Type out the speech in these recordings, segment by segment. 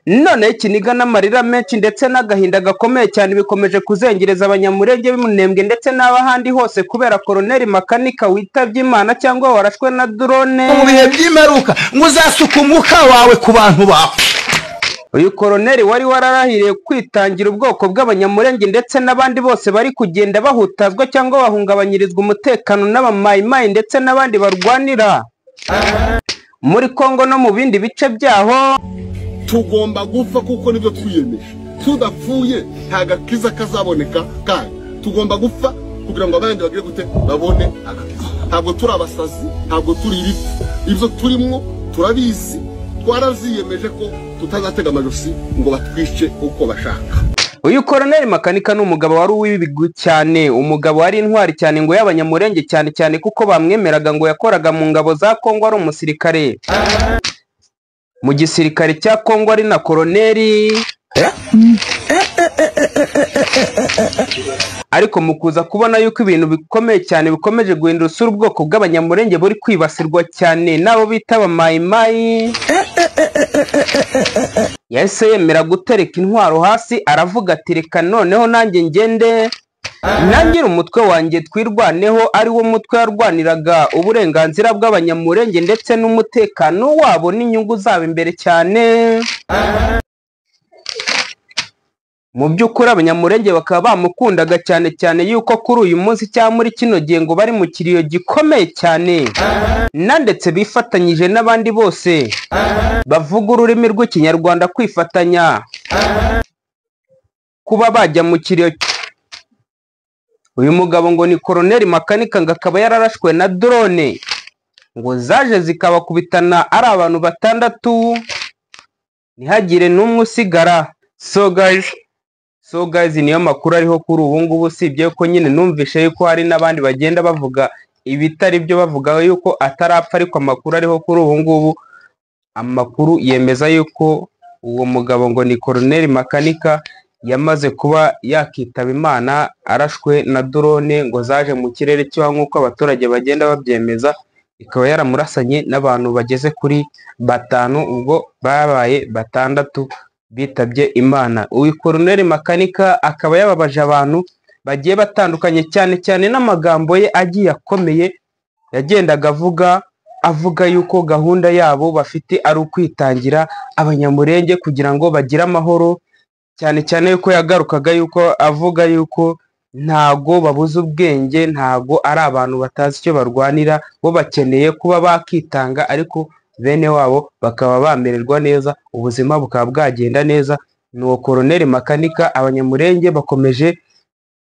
none ikiniga n'amarira menshi ndetse n'agahinda gakomeye cyane bikomeje kuzengereza abanyamurenge b'Umunembwe ndetse n'abahandi hose kubera Koloneli Makanika witabye Imana cyangwa warashwe na drone mu bihe by'imeruka ngo uzasuka umwuka wawe ku bantu bawe. uyu Koloneli wari wararahiriye kwitangira ubwoko bw'abanyamurenge ndetse n'abandi bose bari kugenda bahutazwa cyangwa bahungabanyirizwa umutekano n'abamayimayi ndetse n'abandi barwanira muri Kongo no mu bindi bice byaho. Tugomba gupfa kuko nibyo twiyemeje, tudapfuye nta gakiza kazaboneka kandi tugomba gupfa kugira ngo abandi bagire gute babone agakiza. Ntabwo turi abasazi, ntabwo turi ibiti, ibyo turimo turabizi, twaraziyemeje ko tutazatega amajosi ngo batwice uko bashaka. uyu Koloneli Makanika ni umugabo wari uw'ibigwi cyane, umugabo wari intwari cyane ngo y'abanyamurenge cyane cyane kuko bamwemeraga ngo yakoraga mu ngabo za Kongo ari umusirikare mu gisirikare cya Kongo ari na Koloneli. ariko mukuza kubona yuko ibintu bikomeye cyane bikomeje guhindura usura ubwoko bw'abanyamurenge buri kwibasirwa cyane nabo bita abamayimayi. yahise yemera gutereka intwaro hasi aravuga ati reka noneho nanjye ngende nangira umutwe wanjye twirwaneho, ari wo mutwe yarwaniraga uburenganzira bw'abanyamurenge ndetse n'umutekano wabo n'inyungu zabo imbere cyane. mu by'ukuri abanyamurenge bakaba bamukundaga cyane cyane yuko kuri uyu munsi cyangwa muri kino gihe ngo bari mu kiriyo gikomeye cyane na ndetse bifatanyije n'abandi bose bavuga ururimi rw'ikinyarwanda kwifatanya kuba bajya mu kiriyo. uyu mugabo ngo ni Koloneli Makanika ngo akaba yararashwe na drone ngo zaje zikabakubitana ari abantu 6 ntihagire n'umwe usigara. So guys niyo makuru ariho kuri ubu ngubu, usibye ko nyine numvishe yuko hari n'abandi bagenda bavuga ibitari byo bavuga yuko atarapfa, ariko amakuru ariho kuri ubu ngubu amakuru yemeza yuko uwo mugabo ngo ni Koloneli Makanika yamaze kuba yakitaba Imana arashwe na drone ngo zaje mu kirere cyo nk'uko abaturage bagenda babyemeza, ikaba yaramurasanye n'abantu bageze kuri 5 ubwo babaye 6 bitabye Imana. uyu Koloneli Makanika akaba yababaje abantu bagiye batandukanye cyane cyane n'amagambo ye agiye akomeye yagendaga avuga yuko gahunda yabo bafite ari ukwitangira abanyamurenge kugira ngo bagire amahoro, cyane cyane yuko yagarukaga yuko avuga yuko ntago babuze ubwenge, ntago ari abantu batazi icyo barwanira, bo bakeneye kuba bakitanga ariko bene wabo bakaba bamererwa neza, ubuzima bukaba bwagenda neza. nuwo Koloneli Makanika abanyamurenge bakomeje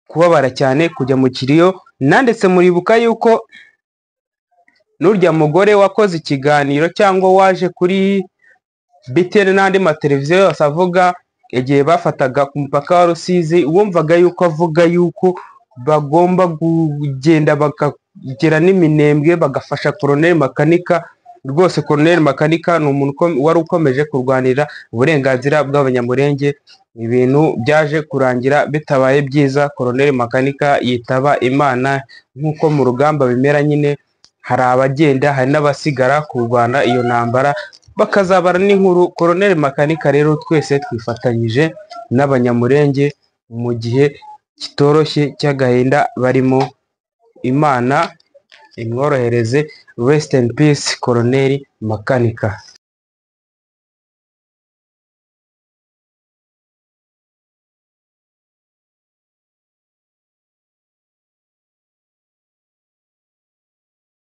kubabara cyane kujya mu kiriyo. nandetse muribuka yuko n'urya mugore wakoze ikiganiro cyangwa waje kuri BTN n'andi mateleviziyo yose avuga igihe bafataga ku mupaka wa Rusizi, wumvaga yuko avuga yuko bagomba kugenda bakagera n'Iminembwe bagafasha Koloneli Makanika. rwose Koloneli Makanika ni umuntu wari ukomeje kurwanira uburenganzira bw'abanyamurenge. ibintu byaje kurangira bitabaye byiza, Koloneli Makanika yitaba Imana. nk'uko mu rugamba bimera nyine, hari abagenda hari n'abasigara kurwana iyo ntambara bakazabara n'inkuru. Koloneli Makanika rero twese twifatanyije n'abanyamurenge mu gihe kitoroshye cy'agahinda barimo. Imana imworohereze. Rest in peace Koloneli Makanika.